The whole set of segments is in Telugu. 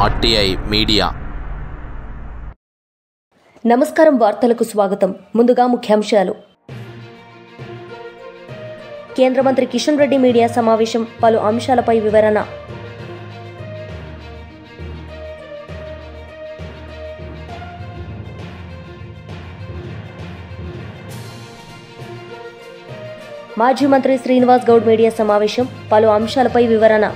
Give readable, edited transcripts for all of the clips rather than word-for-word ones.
RTI media. నమస్కారం, వార్తలకు స్వాగతం. ముందుగా ముఖ్యాంశాలు. కేంద్ర మంత్రి కిషన్ రెడ్డి మీడియా సమావేశం, పలు అంశాలపై వివరణ. మాజీ మంత్రి శ్రీనివాస్ గౌడ్ మీడియా సమావేశం, పలు అంశాలపై వివరణ.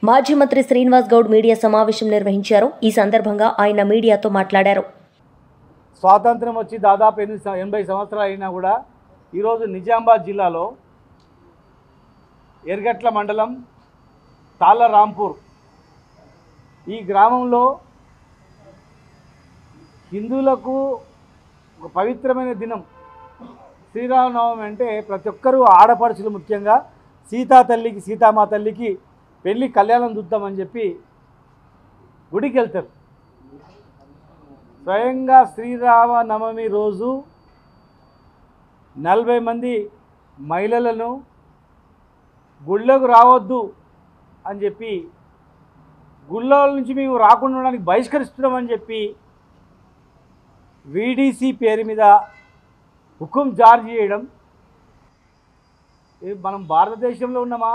మాజీ మంత్రి శ్రీనివాస్ గౌడ్ మీడియా సమావేశం నిర్వహించారు. ఈ సందర్భంగా ఆయన మీడియాతో మాట్లాడారు. స్వాతంత్రం వచ్చి దాదాపు 80 సంవత్సరాలు అయినా కూడా ఈరోజు నిజామాబాద్ జిల్లాలో ఎర్గట్ల మండలం తాళ్ళరాంపూర్ ఈ గ్రామంలో హిందువులకు ఒక పవిత్రమైన దినం శ్రీరామనవమి. అంటే ప్రతి ఒక్కరూ ఆడపడుచులు, ముఖ్యంగా సీతామా తల్లికి పెళ్ళి కళ్యాణం చూద్దామని చెప్పి గుడికి వెళ్తారు. స్వయంగా శ్రీరామనవమి రోజు 40 మంది మహిళలను గుళ్ళకు రావద్దు అని చెప్పి, గుళ్ళ నుంచి మేము రాకుండా ఉండడానికి బహిష్కరిస్తున్నామని చెప్పి VDC పేరు మీద హుకుం జారీ చేయడం. మనం భారతదేశంలో ఉన్నామా,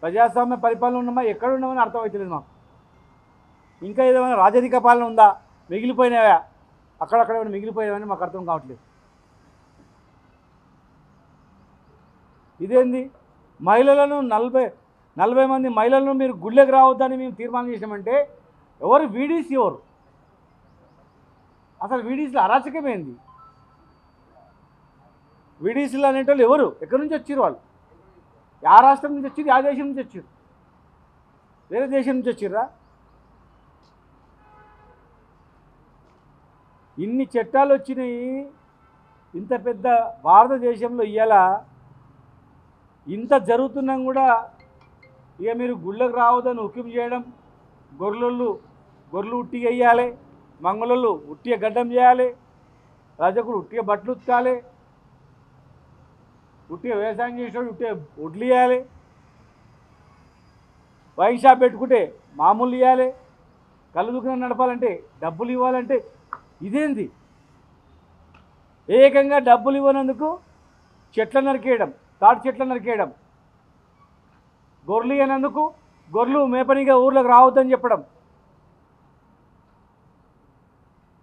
ప్రజాస్వామ్య పరిపాలన ఉన్నామా, ఎక్కడ ఉన్నామని అర్థమవుతలేదు మాకు. ఇంకా ఏదైనా రాజరిక పాలన ఉందా, మిగిలిపోయినాయా, అక్కడక్కడ ఏమైనా మిగిలిపోయామని మాకు అర్థం కావట్లేదు. ఇదేంది, మహిళలను 40 మంది మహిళలను మీరు గుళ్ళకి రావద్దని మేము తీర్మానం చేసామంటే ఎవరు VDC? ఎవరు అసలు VDCలో అరాచకమైంది? VDCలు అనేటోళ్ళు ఎవరు? ఎక్కడి నుంచి వచ్చారు వాళ్ళు? ఆ రాష్ట్రం నుంచి వచ్చారు, ఆ దేశం నుంచి వచ్చారు, వేరే దేశం నుంచి వచ్చిర్రా? ఇన్ని చట్టాలు వచ్చినాయి. ఇంత పెద్ద భారతదేశంలో ఇవాళ ఇంత జరుగుతున్నా కూడా ఇక మీరు గుళ్ళకు రావద్దని హుకుం చేయడం, గొర్రెలు ఉట్టిగా వేయాలి, మంగళోళ్ళు ఉట్టిగా గడ్డం చేయాలి, రజకుడు ఉట్టిగా బట్టలు ఉతకాలి, ఉట్టిగా వ్యవసాయం చేసేవాడు ఉట్టిగా ఒడ్లు ఇవ్వాలి, వైన్ షాప్ పెట్టుకుంటే మామూలు ఇవ్వాలి, కళ్ళు దుకాణం నడపాలంటే డబ్బులు ఇవ్వాలంటే ఇదేంది? ఏకంగా డబ్బులు ఇవ్వనందుకు చెట్ల నరికేయడం, తాటి చెట్ల నరికేయడం, గొర్రెలు ఇవ్వనందుకు గొర్రెలు మేపనిగా ఊర్లోకి రావద్దని చెప్పడం,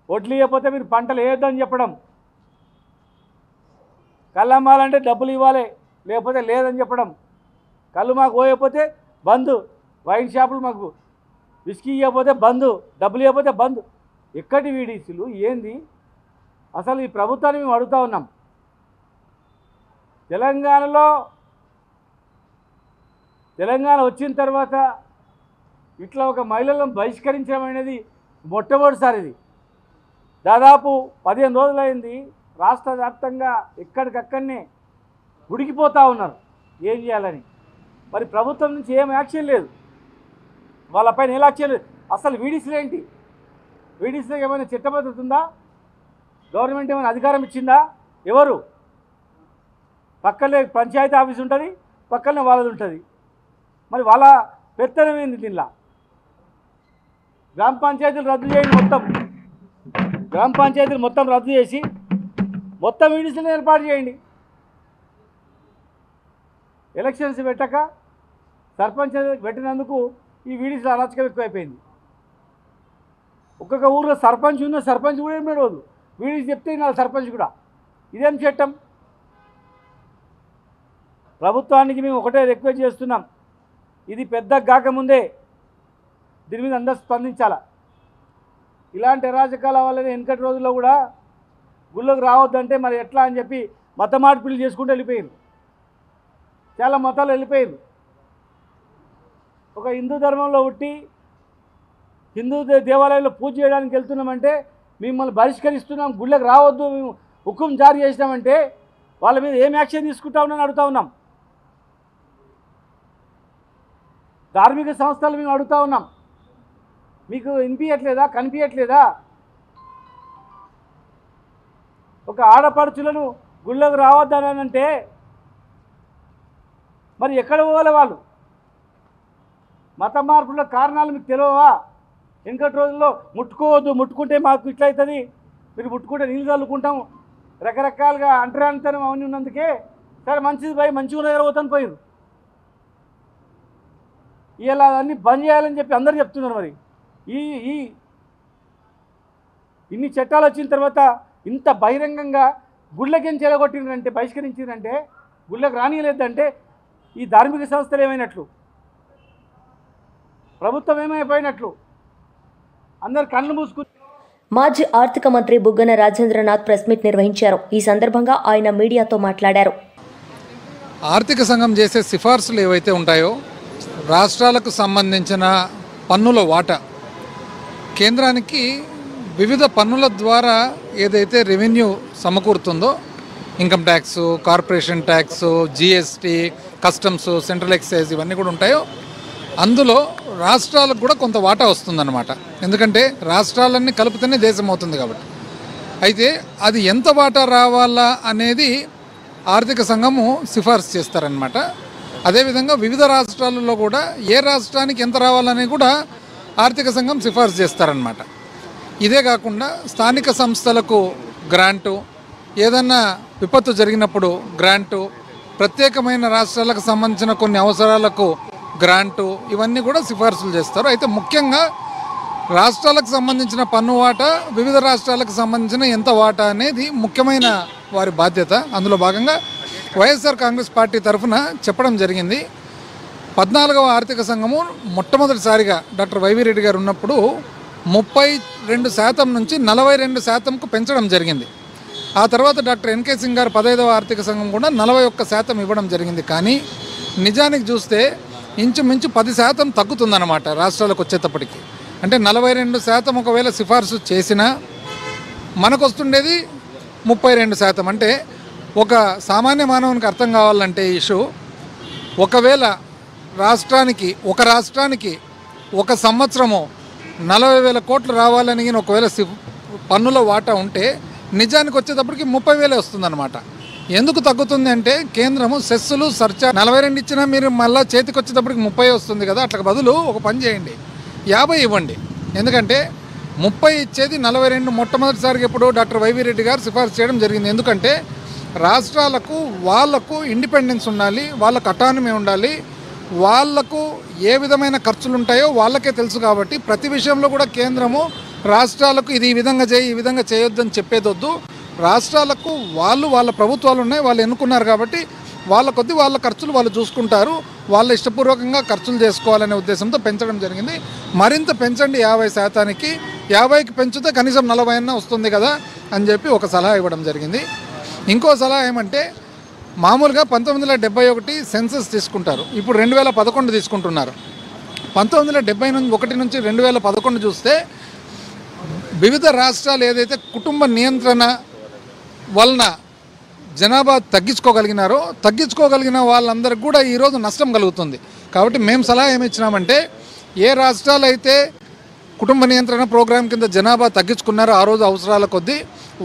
ఒడ్లు ఇవ్వకపోతే మీరు పంటలు వేయొద్దని చెప్పడం, కళ్ళు అమ్మాలంటే డబ్బులు ఇవ్వాలి లేకపోతే లేదని చెప్పడం, కళ్ళు మాకు పోయకపోతే బంద్, వైన్ షాపులు మాకు విస్కీ ఇవ్వకపోతే బంద్, డబ్బులు ఇవ్వకపోతే బంద్. ఎక్కడి VDCలు ఏంది? అసలు ఈ ప్రభుత్వాన్ని మేము అడుగుతూ ఉన్నాం. తెలంగాణ వచ్చిన తర్వాత ఇట్లా ఒక మహిళలను బహిష్కరించడం అనేది మొట్టమొదటిసారి. ఇది దాదాపు 15 రోజులైంది. రాష్ట్ర వ్యాప్తంగా ఎక్కడికక్కడనే ఉడికిపోతూ ఉన్నారు ఏం చేయాలని. మరి ప్రభుత్వం నుంచి ఏం యాక్షన్ లేదు, వాళ్ళపైన ఏ యాక్షన్ లేదు. అసలు VDCలు ఏంటి? VDCలో ఏమైనా చట్టబద్ధత ఉందా? గవర్నమెంట్ ఏమైనా అధికారం ఇచ్చిందా? ఎవరు? పక్కనే పంచాయతీ ఆఫీస్ ఉంటుంది, పక్కనే వాళ్ళది ఉంటుంది. మరి వాళ్ళ పెత్తనం ఏంది దీనిలా? గ్రామ పంచాయతీలు రద్దు చేయండి, గ్రామ పంచాయతీలు మొత్తం రద్దు చేసి మొత్తం VDCలను ఏర్పాటు చేయండి. ఎలక్షన్స్ పెట్టక సర్పంచ్ పెట్టినందుకు ఈ VDCల అరాచకం ఎక్కువైపోయింది. ఒక్కొక్క ఊర్లో సర్పంచ్ ఉన్న సర్పంచ్ కూడా ఏం నడవదు, VDC చెప్తే నా సర్పంచ్ కూడా. ఇదేం చట్టం? ప్రభుత్వానికి మేము ఒకటే రిక్వెస్ట్ చేస్తున్నాం, ఇది పెద్ద కాకముందే దీని మీద అందరూ స్పందించాలా. ఇలాంటి అరాచకాల వల్లనే వెనకటి రోజుల్లో కూడా గుళ్ళకు రావద్దంటే మరి ఎట్లా అని చెప్పి మత మార్పిడి చేసుకుంటూ వెళ్ళిపోయారు. చాలా మతాలు వెళ్ళిపోయారు. ఒక హిందూ ధర్మంలో పుట్టి హిందూ దేవాలయంలో పూజ చేయడానికి వెళ్తున్నామంటే మిమ్మల్ని బహిష్కరిస్తున్నాం, గుళ్ళకు రావద్దు మేము హుకుం జారీ చేసినామంటే వాళ్ళ మీద ఏం యాక్షన్ తీసుకుంటా ఉన్నామని అడుగుతా ఉన్నాం. ధార్మిక సంస్థలు మేము అడుగుతా ఉన్నాం, మీకు వినిపించట్లేదా, కనిపించట్లేదా? ఒక ఆడపడుచులను గుళ్ళకు రావద్దని అంటే మరి ఎక్కడ పోవాలి వాళ్ళు? మత మార్పుల కారణాలు మీకు తెలియవా? వెనకటి రోజుల్లో ముట్టుకోవద్దు, ముట్టుకుంటే మాకు ఇట్లా అవుతుంది, మీరు ముట్టుకుంటే నీళ్ళు చల్లుకుంటాం, రకరకాలుగా అంటరానితనం అవన్నీ ఉన్నందుకే సరే మంచిది పోయి మంచిగా ఉన్న దగ్గర పోతాను పోయారు. ఇలా అన్నీ బంద్ చేయాలని చెప్పి అందరూ చెప్తున్నారు. మరి ఈ ఇన్ని చట్టాలు వచ్చిన తర్వాత ఇంత బహిరంగంగా గుళ్ళకేం చెలగొట్టిందంటే, బహిష్కరించిందంటే, గుళ్ళకు రానియలేదంటే ఈ ధార్మిక సంస్థలు ఏమైనట్లు, ప్రభుత్వం ఏమైపోయినట్లు? అందరు కళ్ళు మూసుకు. మాజీ ఆర్థిక మంత్రి బుగ్గన రాజేంద్రనాథ్ ప్రెస్ మీట్ నిర్వహించారు. ఈ సందర్భంగా ఆయన మీడియాతో మాట్లాడారు. ఆర్థిక సంఘం చేసే సిఫార్సులు ఏవైతే ఉంటాయో రాష్ట్రాలకు సంబంధించిన పన్నుల వాటా కేంద్రానికి వివిధ పన్నుల ద్వారా ఏదైతే రెవెన్యూ సమకూరుతుందో, income tax, corporation tax, GST, customs, central excise ఇవన్నీ కూడా ఉంటాయో అందులో రాష్ట్రాలకు కూడా కొంత వాటా వస్తుందన్నమాట. ఎందుకంటే రాష్ట్రాలన్నీ కలిపితేనే దేశం అవుతుంది కాబట్టి. అయితే అది ఎంత వాటా రావాలా అనేది ఆర్థిక సంఘము సిఫార్సు చేస్తారనమాట. అదేవిధంగా వివిధ రాష్ట్రాలలో కూడా ఏ రాష్ట్రానికి ఎంత రావాలని కూడా ఆర్థిక సంఘం సిఫార్సు చేస్తారనమాట. ఇదే కాకుండా స్థానిక సంస్థలకు గ్రాంటు, ఏదన్నా విపత్తు జరిగినప్పుడు గ్రాంటు, ప్రత్యేకమైన రాష్ట్రాలకు సంబంధించిన కొన్ని అవసరాలకు గ్రాంటు, ఇవన్నీ కూడా సిఫార్సులు చేస్తారు. అయితే ముఖ్యంగా రాష్ట్రాలకు సంబంధించిన పన్ను వాటా, వివిధ రాష్ట్రాలకు సంబంధించిన ఎంత వాటా అనేది ముఖ్యమైన వారి బాధ్యత. అందులో భాగంగా వైఎస్ఆర్ కాంగ్రెస్ పార్టీ తరఫున చెప్పడం జరిగింది. 14వ ఆర్థిక సంఘము మొట్టమొదటిసారిగా డాక్టర్ వైవి రెడ్డి గారు ఉన్నప్పుడు 32% నుంచి 42%కు పెంచడం జరిగింది. ఆ తర్వాత డాక్టర్ ఎన్కే సింగ్ గారు 15వ ఆర్థిక సంఘం కూడా 41% ఇవ్వడం జరిగింది. కానీ నిజానికి చూస్తే ఇంచుమించు 10% తగ్గుతుందన్నమాట రాష్ట్రాలకు వచ్చేటప్పటికి. అంటే 42% ఒకవేళ సిఫార్సు చేసినా మనకు వస్తుండేది 32%. అంటే ఒక సామాన్య మానవునికి అర్థం కావాలంటే ఈ ఇష్యూ, ఒకవేళ ఒక రాష్ట్రానికి ఒక సంవత్సరము 40,000 కోట్లు రావాలని ఒకవేళ పన్నుల వాటా ఉంటే నిజానికి వచ్చేటప్పటికి 30,000 వస్తుందన్నమాట. ఎందుకు తగ్గుతుంది అంటే కేంద్రము సెస్సులు సర్చార్జ్ 42 ఇచ్చినా మీరు మళ్ళీ చేతికి వచ్చేటప్పటికి 30 వస్తుంది కదా. అట్లా బదులు ఒక పని చేయండి, 50 ఇవ్వండి. ఎందుకంటే 30 ఇచ్చేది 42 మొట్టమొదటిసారిగా ఎప్పుడు డాక్టర్ వైవి రెడ్డి గారు సిఫార్సు చేయడం జరిగింది. ఎందుకంటే రాష్ట్రాలకు వాళ్లకు ఇండిపెండెన్స్ ఉండాలి, వాళ్ళకు అటానమీ ఉండాలి, వాళ్లకు ఏ విధమైన ఖర్చులు ఉంటాయో వాళ్ళకే తెలుసు. కాబట్టి ప్రతి విషయంలో కూడా కేంద్రము రాష్ట్రాలకు ఇది ఈ విధంగా చేయి, ఈ విధంగా చేయొద్దని చెప్పేదొద్దు. రాష్ట్రాలకు వాళ్ళ ప్రభుత్వాలు ఉన్నాయి, వాళ్ళు ఎన్నుకున్నారు కాబట్టి వాళ్ళ కొద్ది వాళ్ళ ఖర్చులు వాళ్ళు చూసుకుంటారు, వాళ్ళ ఇష్టపూర్వకంగా ఖర్చులు చేసుకోవాలనే ఉద్దేశంతో పెంచడం జరిగింది. మరింత పెంచండి 50%కి, 50కి పెంచితే కనీసం 40 అయినా వస్తుంది కదా అని చెప్పి ఒక సలహా ఇవ్వడం జరిగింది. ఇంకో సలహా ఏమంటే, మామూలుగా 1971 సెన్సస్ తీసుకుంటారు, ఇప్పుడు 2011 తీసుకుంటున్నారు. 1971 నుంచి 2011 చూస్తే వివిధ రాష్ట్రాలు ఏదైతే కుటుంబ నియంత్రణ వలన జనాభా తగ్గించుకోగలిగిన వాళ్ళందరికీ కూడా ఈరోజు నష్టం కలుగుతుంది. కాబట్టి మేము సలహా ఏమి ఇచ్చినామంటే, ఏ రాష్ట్రాలు అయితే కుటుంబ నియంత్రణ ప్రోగ్రాం కింద జనాభా తగ్గించుకున్నారో ఆ రోజు అవసరాల కొద్దీ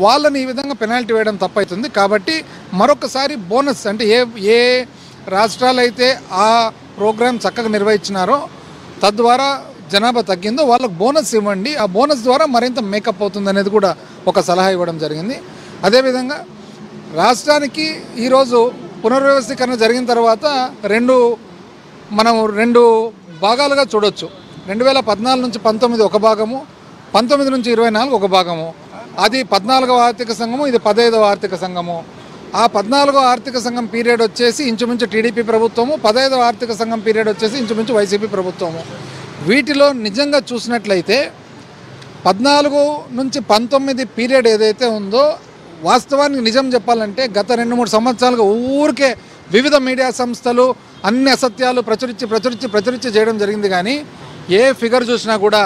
వాళ్ళని ఈ విధంగా పెనాల్టీ వేయడం తప్పవుతుంది. కాబట్టి మరొకసారి బోనస్, అంటే ఏ రాష్ట్రాలు అయితే ఆ ప్రోగ్రాం చక్కగా నిర్వహించినారో తద్వారా జనాభా తగ్గిందో వాళ్ళకు బోనస్ ఇవ్వండి, ఆ బోనస్ ద్వారా మరింత మేకప్ అవుతుంది అనేది కూడా ఒక సలహా ఇవ్వడం జరిగింది. అదేవిధంగా రాష్ట్రానికి ఈరోజు పునర్వ్యవస్థీకరణ జరిగిన తర్వాత మనం రెండు భాగాలుగా చూడొచ్చు. 2014 నుంచి 19 ఒక భాగము, 19 నుంచి 24 ఒక భాగము. అది 14వ ఆర్థిక సంఘము, ఇది 15వ ఆర్థిక సంఘము. ఆ 14వ ఆర్థిక సంఘం పీరియడ్ వచ్చేసి ఇంచుమించు టీడీపీ ప్రభుత్వము, 15వ ఆర్థిక సంఘం పీరియడ్ వచ్చేసి ఇంచుమించు వైసీపీ ప్రభుత్వము. వీటిలో నిజంగా చూసినట్లయితే 14 నుంచి 19 పీరియడ్ ఏదైతే ఉందో, వాస్తవానికి నిజం చెప్పాలంటే గత 2-3 సంవత్సరాలుగా ఊరికే వివిధ మీడియా సంస్థలు అన్ని అసత్యాలు ప్రచురించి చేయడం జరిగింది. కానీ ఏ ఫిగర్ చూసినా కూడా,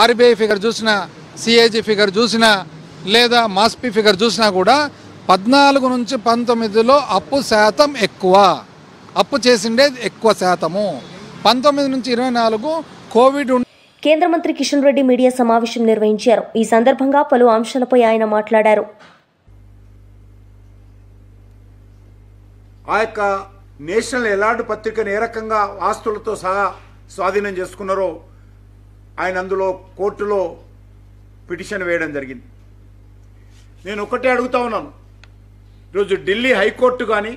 ఆర్బీఐ ఫిగర్ చూసినా, సిఏజీ ఫిగర్ చూసినా, లేదా మాస్పీ ఫిగర్ చూసినా కూడా 14 నుంచి 19లో అప్పు శాతం ఎక్కువ, అప్పు చేసిండేది ఎక్కువ శాతము. 19 నుంచి 24 కోవిడ్. కేంద్ర మంత్రి కిషన్ రెడ్డి మీడియా సమావేశం నిర్వహించారు. ఈ సందర్భంగా పలు అంశాలపై ఆయన మాట్లాడారు. ఆ యొక్క నేషనల్ ఎలార్డ్ పత్రికను ఏ రకంగా ఆస్తులతో సహా స్వాధీనం చేసుకున్నారో ఆయన అందులో కోర్టులో పిటిషన్ వేయడం జరిగింది. నేను ఒకటే అడుగుతా ఉన్నాను, ఈరోజు ఢిల్లీ హైకోర్టు కానీ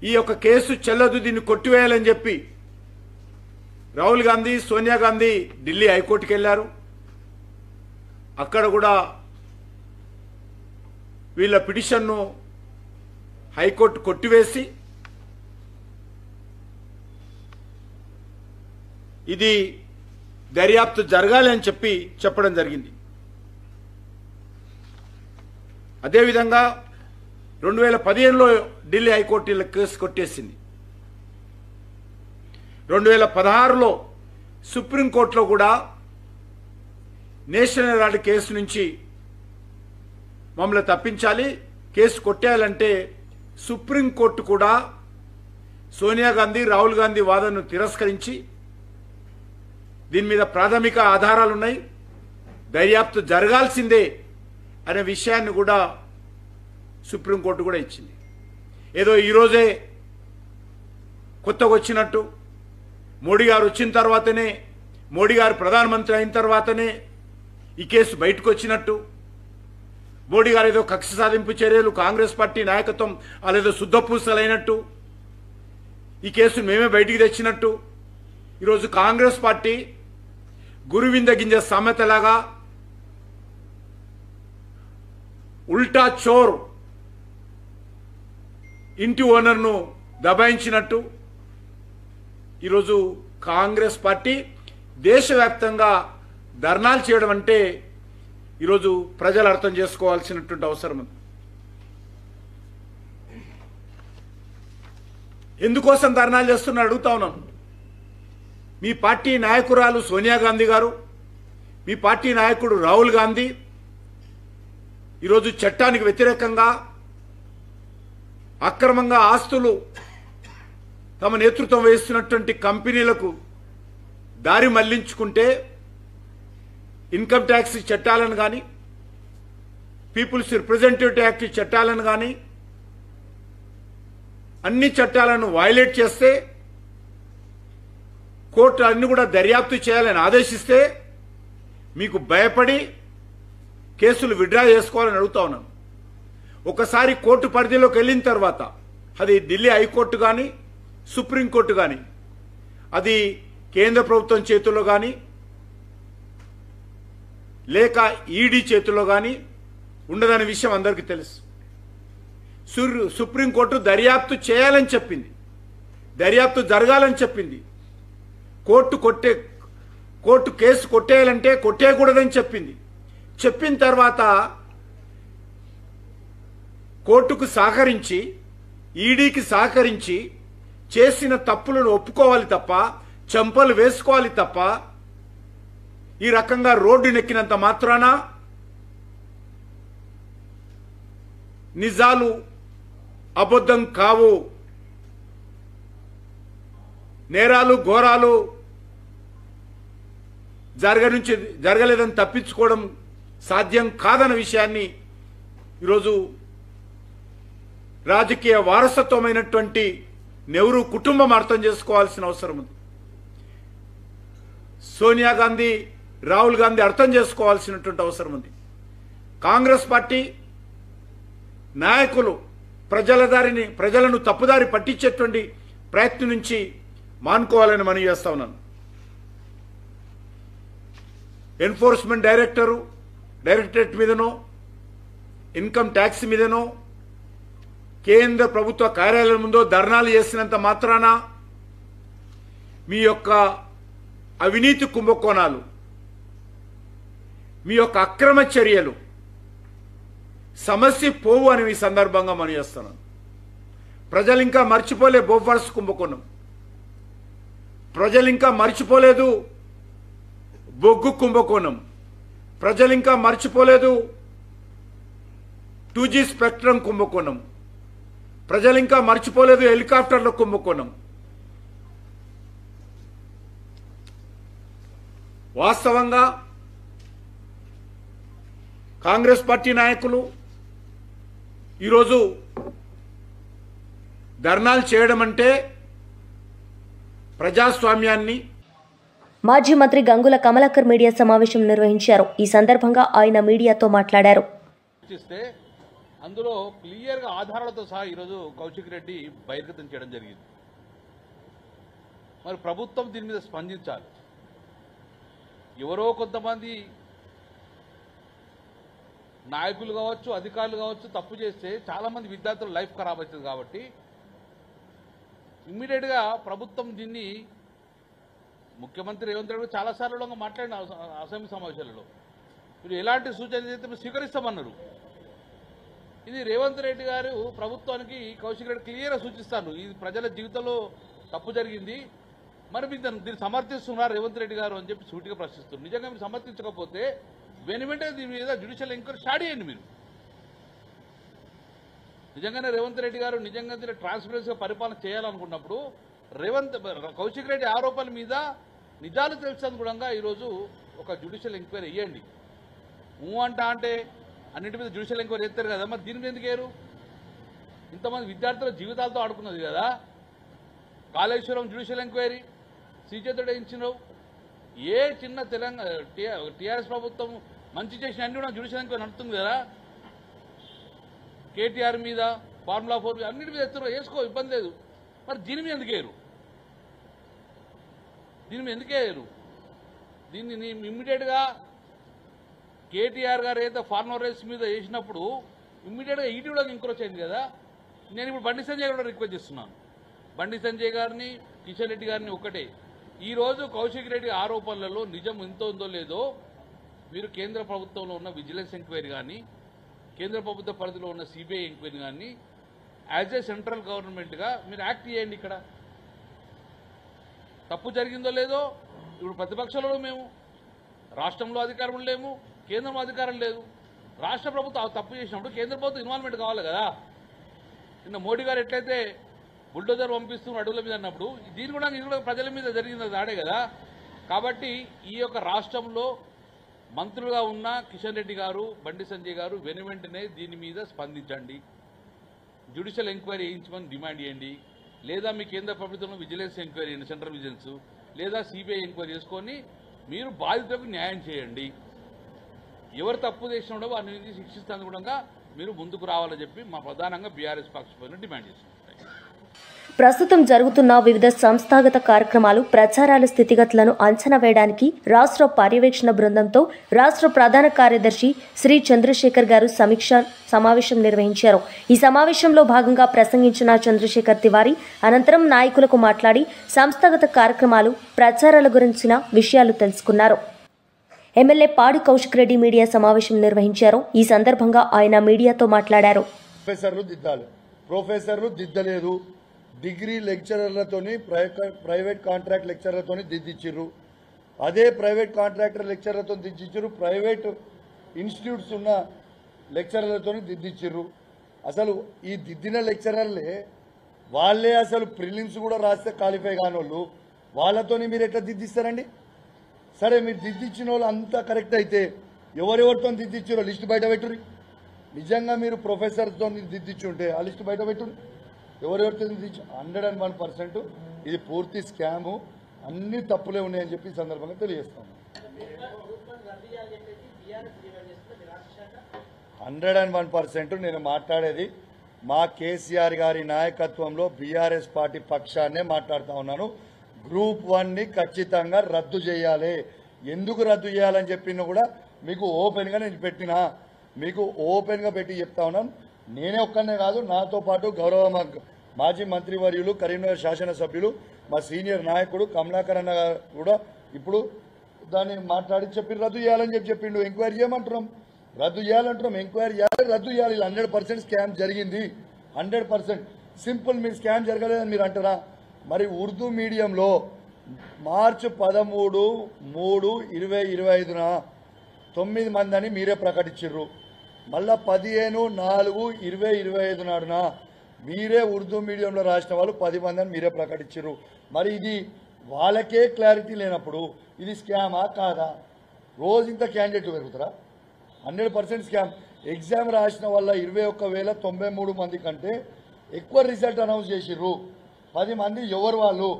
ఈ యొక్క కేసు చెల్లదు, దీన్ని కొట్టివేయాలని చెప్పి రాహుల్ గాంధీ, సోనియా గాంధీ ఢిల్లీ హైకోర్టుకి వెళ్ళారు. అక్కడ కూడా వీళ్ళ పిటిషన్ను హైకోర్టు కొట్టివేసి ఇది దర్యాప్తు జరగాలి అని చెప్పడం జరిగింది. అదేవిధంగా 2015లో ఢిల్లీ హైకోర్టు వీళ్ళ కేసు కొట్టేసింది. 2016లో సుప్రీంకోర్టులో కూడా నేషనల్ ఎలార్డ్ కేసు నుంచి మమ్మల్ని తప్పించాలి, కేసు కొట్టేయాలంటే సుప్రీంకోర్టు కూడా సోనియా గాంధీ, రాహుల్ గాంధీ వాదనను తిరస్కరించి దీని మీద ప్రాథమిక ఆధారాలు ఉన్నాయి, దర్యాప్తు జరగాల్సిందే అనే విషయాన్ని కూడా సుప్రీంకోర్టు కూడా ఇచ్చింది. ఏదో ఈరోజే కొత్తగా వచ్చినట్టు, మోడీ గారు వచ్చిన తర్వాతనే, మోడీ గారు ప్రధానమంత్రి అయిన తర్వాతనే ఈ కేసు బయటకు వచ్చినట్టు, మోడీ గారు ఏదో కక్ష సాధింపు చర్యలు, కాంగ్రెస్ పార్టీ నాయకత్వం అదేదో శుద్ధపూసలైనట్టు ఈ కేసును మేమే బయటికి తెచ్చినట్టు, ఈరోజు కాంగ్రెస్ పార్టీ గురువింద గింజ సామెతలాగా ఉల్టా చోర్ ఇంటి ఓనర్ను దబాయించినట్టు ఈరోజు కాంగ్రెస్ పార్టీ దేశవ్యాప్తంగా ధర్నాలు చేయడం అంటే ఈరోజు ప్రజలు అర్థం చేసుకోవాల్సినటువంటి అవసరం ఉంది. ఎందుకోసం ధర్నాలు చేస్తున్నా అడుగుతా ఉన్నాను. మీ పార్టీ నాయకురాలు సోనియా గాంధీ గారు, మీ పార్టీ నాయకుడు రాహుల్ గాంధీ ఈరోజు చట్టానికి వ్యతిరేకంగా అక్రమంగా ఆస్తులు తమ నేతృత్వం వహిస్తున్నటువంటి కంపెనీలకు దారి మళ్లించుకుంటే ఇన్కమ్ ట్యాక్స్ చట్టాలను కానీ, పీపుల్స్ రిప్రజెంటేటివ్ యాక్ట్ చట్టాలను కానీ అన్ని చట్టాలను వయలేట్ చేస్తే కోర్టు అన్ని కూడా దర్యాప్తు చేయాలని ఆదేశిస్తే మీకు భయపడి కేసులు విత్డ్రా చేసుకోవాలని అడుగుతా ఉన్నాను. ఒకసారి కోర్టు పరిధిలోకి వెళ్ళిన తర్వాత అది ఢిల్లీ హైకోర్టు కానీ, సుప్రీంకోర్టు కానీ, అది కేంద్ర ప్రభుత్వం చేతుల్లో కానీ లేక ఈడీ చేతుల్లో కానీ ఉండదనే విషయం అందరికీ తెలుసు. సుప్రీంకోర్టు దర్యాప్తు చేయాలని చెప్పింది, దర్యాప్తు జరగాలని చెప్పింది. కోర్టు కేసు కొట్టేయాలంటే కొట్టేయకూడదని చెప్పింది. చెప్పిన తర్వాత కోర్టుకు సహకరించి, ఈడీకి సహకరించి చేసిన తప్పులను ఒప్పుకోవాలి తప్ప, చెంపలు వేసుకోవాలి తప్ప, ఈ రకంగా రోడ్డు నెక్కినంత మాత్రాన నిజాలు అబద్ధం కావు, నేరాలు ఘోరాలు జరగలేదని తప్పించుకోవడం సాధ్యం కాదన్న విషయాన్ని ఈరోజు రాజకీయ వారసత్వమైనటువంటి నెహ్రూ కుటుంబం అర్థం చేసుకోవాల్సిన అవసరం ఉంది. సోనియా గాంధీ, రాహుల్ గాంధీ అర్థం చేసుకోవాల్సినటువంటి అవసరం ఉంది. కాంగ్రెస్ పార్టీ నాయకులు ప్రజలను తప్పుదారి పట్టించేటువంటి ప్రయత్నం నుంచి మానుకోవాలని మనవి చేస్తా ఉన్నాను. ఎన్ఫోర్స్మెంట్ డైరెక్టరేట్ మీదనో, ఇన్కమ్ ట్యాక్స్ మీదనో, కేంద్ర ప్రభుత్వ కార్యాలయం ముందో ధర్నాలు చేసినంత మాత్రాన మీ యొక్క అవినీతి కుంభకోణాలు, మీ యొక్క అక్రమ చర్యలు సమస్య పోవు అని ఈ సందర్భంగా మనం చేస్తున్నాను. ప్రజలు ఇంకా మర్చిపోలే బోఫర్స్ కుంభకోణం, ప్రజలు ఇంకా మర్చిపోలేదు బొగ్గు కుంభకోణం, ప్రజలు ఇంకా మర్చిపోలేదు 2G స్పెక్ట్రమ్ కుంభకోణం, ప్రజలు ఇంకా మర్చిపోలేదు హెలికాప్టర్ల కుంభకోణం. వాస్తవంగా కాంగ్రెస్ పార్టీ నాయకులు ఈరోజు ధర్నాలు చేయడం అంటే ప్రజాస్వామ్యాన్ని. మాజీ మంత్రి గంగుల కమలాకర్ మీడియా సమావేశం నిర్వహించారు. ఈ సందర్భంగా ఆయన మీడియాతో మాట్లాడారు. అందులో క్లియర్గా ఆధారాలతో సహా ఈరోజు కౌశిక్ రెడ్డి బహిర్గతం చేయడం జరిగింది. మరి ప్రభుత్వం దీని మీద స్పందించాలి. ఎవరో కొంతమంది నాయకులు కావచ్చు, అధికారులు కావచ్చు తప్పు చేస్తే చాలామంది విద్యార్థుల లైఫ్ ఖరాబ్ అవుతుంది. కాబట్టి ఇమ్మీడియట్గా ప్రభుత్వం దీన్ని ముఖ్యమంత్రి రేవంత్ రెడ్డి చాలాసార్లు మాట్లాడిన అసెంబ్లీ సమావేశాలలో మీరు ఎలాంటి సూచన చేస్తే స్వీకరిస్తామన్నారు. ఇది రేవంత్ రెడ్డి గారు ప్రభుత్వానికి కౌశిక్ రెడ్డి క్లియర్గా సూచిస్తాను, ఇది ప్రజల జీవితంలో తప్పు జరిగింది, మరి మీరు దీన్ని సమర్థిస్తున్నారు రేవంత్ రెడ్డి గారు అని చెప్పి సూటిగా ప్రశ్నిస్తున్నారు. నిజంగా మీరు సమర్థించకపోతే వెంటనే దీని మీద జ్యుడిషియల్ ఎంక్వైరీ స్టార్ట్ చేయండి. మీరు నిజంగానే రేవంత్ రెడ్డి గారు నిజంగా దీన్ని ట్రాన్స్పరెన్సీగా పరిపాలన చేయాలనుకున్నప్పుడు కౌశిక్ రెడ్డి ఆరోపణల మీద నిజాలు తెలుసనుగుణంగా ఈరోజు ఒక జ్యుడిషియల్ ఎంక్వైరీ వేయండి. అంటే అన్నింటి మీద జ్యుడిషియల్ ఎంక్వైరీ చేస్తారు కదా, మరి దీని మీద ఎందుకు వేయరు? ఇంతమంది విద్యార్థుల జీవితాలతో ఆడుకున్నది కదా. కాళేశ్వరం జ్యుడిషియల్ ఎంక్వైరీ సీజేతో వేయించినావు. ఏ చిన్న తెలంగాణ టీఆర్ఎస్ ప్రభుత్వం మంచి చేసిన అన్ని కూడా జ్యుడిషియల్ ఎంక్వైరీ నడుతుంది కదా. కేటీఆర్ మీద, ఫార్ములా 4 అన్నిటి మీద ఎత్తున్నారు, వేసుకో, ఇబ్బంది లేదు. మరి దీని మీద ఎందుకు వేయరు? దీన్ని ఇమ్మీడియట్గా కేటీఆర్ గారు ఏదైతే ఫార్మర్ రైస్ మీద వేసినప్పుడు ఇమ్మీడియట్గా ఈటీ కూడా ఎంక్రోచ్ అయింది కదా. నేను ఇప్పుడు బండి సంజయ్ కూడా రిక్వెస్ట్ చేస్తున్నాను, బండి సంజయ్ గారిని, కిషన్ రెడ్డి గారిని ఒకటే, ఈరోజు కౌశిక్ రెడ్డి ఆరోపణలలో నిజం ఎంతో ఉందో లేదో మీరు కేంద్ర ప్రభుత్వంలో ఉన్న విజిలెన్స్ ఎంక్వైరీ కానీ, కేంద్ర ప్రభుత్వ పరిధిలో ఉన్న సిబిఐ ఎంక్వైరీ కానీ యాజ్ ఏ సెంట్రల్ గవర్నమెంట్గా మీరు యాక్ట్ చేయండి. ఇక్కడ తప్పు జరిగిందో లేదో ఇప్పుడు ప్రతిపక్షంలో మేము, రాష్ట్రంలో అధికారం లేము, కేంద్రంలో అధికారం లేదు. రాష్ట్ర ప్రభుత్వం తప్పు చేసినప్పుడు కేంద్ర ప్రభుత్వం ఇన్వాల్వ్మెంట్ కావాలి కదా. నిన్న మోడీ గారు ఎట్లయితే బుల్డోజర్ పంపిస్తున్న అడవుల మీద అన్నప్పుడు ఇది కూడా ప్రజల మీద జరిగింది దాడే కదా. కాబట్టి ఈ యొక్క రాష్ట్రంలో మంత్రులుగా ఉన్న కిషన్ రెడ్డి గారు, బండి సంజయ్ గారు వెంటనే దీని మీద స్పందించండి, జ్యుడిషియల్ ఎంక్వైరీ వేయించమని డిమాండ్ చేయండి. లేదా మీ కేంద్ర ప్రభుత్వంలో విజిలెన్స్ ఎంక్వైరీ, సెంట్రల్ విజిలెన్స్ లేదా సిబిఐ ఎంక్వైరీ చేసుకొని మీరు బాధితులకు న్యాయం చేయండి. ఎవరు తప్పు చేసినాడో వారిని శిక్షిస్తానుగుణంగా మీరు ముందుకు రావాలని చెప్పి మా ప్రధానంగా బీఆర్ఎస్ పక్షాన డిమాండ్ చేస్తున్నాం. ప్రస్తుతం జరుగుతున్న వివిధ సంస్థాగత కార్యక్రమాలు, ప్రచారాల స్థితిగతులను అంచనా వేయడానికి రాష్ట్ర పర్యవేక్షణ బృందంతో రాష్ట్ర ప్రధాన కార్యదర్శి శ్రీ చంద్రశేఖర్ గారు సమీక్ష సమావేశం నిర్వహించారు. ఈ సమావేశంలో భాగంగా ప్రసంగించిన చంద్రశేఖర్ తివారీ అనంతరం నాయకులకు మాట్లాడి సంస్థాగత కార్యక్రమాలు, ప్రచారాల గురించిన విషయాలు తెలుసుకున్నారు. ఎమ్మెల్యే పాడి కౌశిక్ రెడ్డి మీడియా సమావేశం నిర్వహించారు. ఈ సందర్భంగా ఆయన మీడియాతో మాట్లాడారు. ప్రొఫెసర్లు దిద్దలేదు, డిగ్రీ లెక్చరర్లతోని ప్రైవేట్ కాంట్రాక్ట్ లెక్చరర్లతోని దిద్దిచ్చిర్రు. అదే ప్రైవేట్ కాంట్రాక్టర్ లెక్చరర్లతో దిద్దిచ్చిర్రు, ప్రైవేట్ ఇన్స్టిట్యూట్స్ ఉన్న లెక్చరర్లతో దిద్దిచ్చిర్రు. అసలు ఈ దిద్దిన లెక్చరర్లే వాళ్ళే అసలు ప్రిలిమ్స్ కూడా రాస్తే క్వాలిఫై కాని వాళ్ళు, వాళ్ళతోని మీరు ఎట్లా దిద్దిస్తారండి? సరే, మీరు దిద్దిచ్చిన వాళ్ళు అంతా కరెక్ట్ అయితే ఎవరెవరితో దిద్దిచ్చారో లిస్టు బయట పెట్టుర్రి. నిజంగా మీరు ప్రొఫెసర్తో దిద్దిచ్చి ఉంటే ఆ లిస్టు బయట పెట్టుర్రి. ఎవరెవరితో దిద్దిచ్చు 101% ఇది పూర్తి స్కాము, అన్ని తప్పులే ఉన్నాయని చెప్పి సందర్భంగా తెలియజేస్తాము. 101% నేను మాట్లాడేది మా కేసీఆర్ గారి నాయకత్వంలో బీఆర్ఎస్ పార్టీ పక్షాన్నే మాట్లాడుతూ ఉన్నాను. గ్రూప్ 1ని ఖచ్చితంగా రద్దు చేయాలి. ఎందుకు రద్దు చేయాలని చెప్పినా కూడా మీకు ఓపెన్గా నేను పెట్టినా, మీకు ఓపెన్గా పెట్టి చెప్తా ఉన్నాను. నేనే ఒక్కనే కాదు, నాతో పాటు గౌరవ మాజీ మంత్రివర్యులు, కరీంనగర్ శాసనసభ్యులు, మా సీనియర్ నాయకుడు కమలాకర్ అన్న కూడా ఇప్పుడు దాన్ని మాట్లాడి చెప్పి రద్దు చేయాలని చెప్పిండు. ఎంక్వైరీ చేయమంటున్నాం, రద్దు చేయాలంటున్నాం, ఎంక్వైరీ చేయాలి, రద్దు చేయాలి. 100% స్కామ్ జరిగింది, 100% సింపుల్. మీరు స్కామ్ జరగలేదని మీరు అంటారా? మరి ఉర్దూ మీడియంలో మార్చి 13/3/2025న 9 మంది అని మీరే ప్రకటించారు. మళ్ళా 15/4/2025 నాడున మీరే ఉర్దూ మీడియంలో రాసిన వాళ్ళు 10 మంది అని మీరే ప్రకటించారు. మరి ఇది వాళ్ళకే క్లారిటీ లేనప్పుడు ఇది స్కామా కాదా? రోజు ఇంత క్యాండిడేట్ పెరుగుతారా? 100% స్కామ్. ఎగ్జామ్ రాసిన వల్ల 21,093 మంది కంటే ఎక్కువ రిజల్ట్ అనౌన్స్ చేసిర్రు. 10 మంది ఎవరు వాళ్ళు?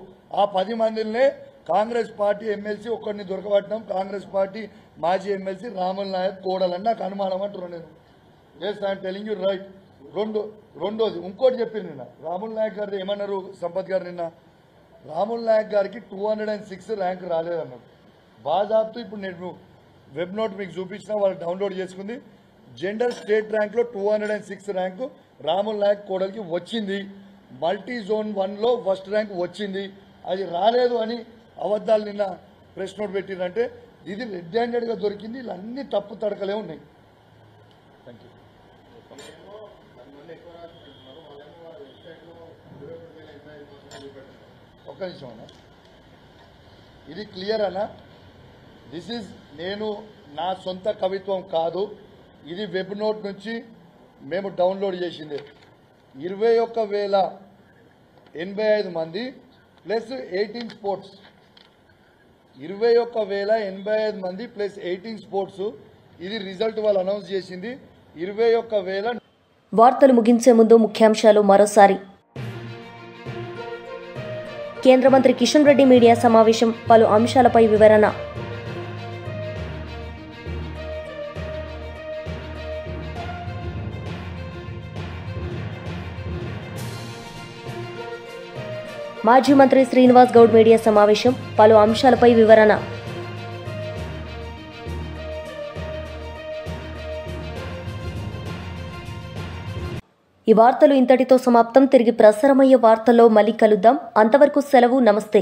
ఆ 10 మందినే కాంగ్రెస్ పార్టీ ఎమ్మెల్సీ ఒక్కడిని దొరకబట్టినాం. కాంగ్రెస్ పార్టీ మాజీ ఎమ్మెల్సీ రాముల్ నాయక్ కోడలని నాకు అనుమానం అంటున్నాను నేను. Yes I'm telling you right. రెండోది ఇంకోటి చెప్పింది నిన్న రాముల్ నాయక్ గారు ఏమన్నారు సంపత్ గారు నిన్న, రాముల్ నాయక్ గారికి 206 ర్యాంక్ రాలేదన్నారు. బాజాబ్తు ఇప్పుడు నేను వెబ్ నోట్ మీకు చూపించిన వాళ్ళు డౌన్లోడ్ చేసుకుంది. జెండర్ స్టేట్ ర్యాంక్లో 206 ర్యాంకు రాముల్ నాయక్ కోడలికి వచ్చింది. మల్టీ జోన్ 1లో ఫస్ట్ ర్యాంక్ వచ్చింది. అది రాలేదు అని అబద్ధాలు నిన్న ప్రెస్ నోట్ పెట్టిరంటే ఇది రెడ్ హ్యాండెడ్గా దొరికింది. ఇలా అన్ని తప్పు తడకలే ఉన్నాయి. Thank you. ఒక్క నిమిషం అన్న, ఇది క్లియర్ అన్న. దిస్ ఈజ్ నేను నా సొంత కవిత్వం కాదు, ఇది వెబ్ నోట్ నుంచి మేము డౌన్లోడ్ చేసింది. 21,085 మంది ప్లస్ 18 స్పోర్ట్స్. 21,085 మంది ప్లస్ 18 స్పోర్ట్స్. ఇది రిజల్ట్ వాళ్ళు అనౌన్స్ చేసింది. 21,000. వార్తలు ముగించే ముందు ముఖ్యాంశాలు మరోసారి. కేంద్ర మంత్రి కిషన్ రెడ్డి మీడియా సమావేశం, పలు అంశాలపై వివరణ. మాజీ మంత్రి శ్రీనివాస్ గౌడ్ మీడియా సమావేశం, పలు అంశాలపై వివరణ. ఈ వార్తలు ఇంతటితో సమాప్తం. తిరిగి ప్రసారమయ్యే వార్తల్లో మళ్ళీ కలుద్దాం. అంతవరకు సెలవు. నమస్తే.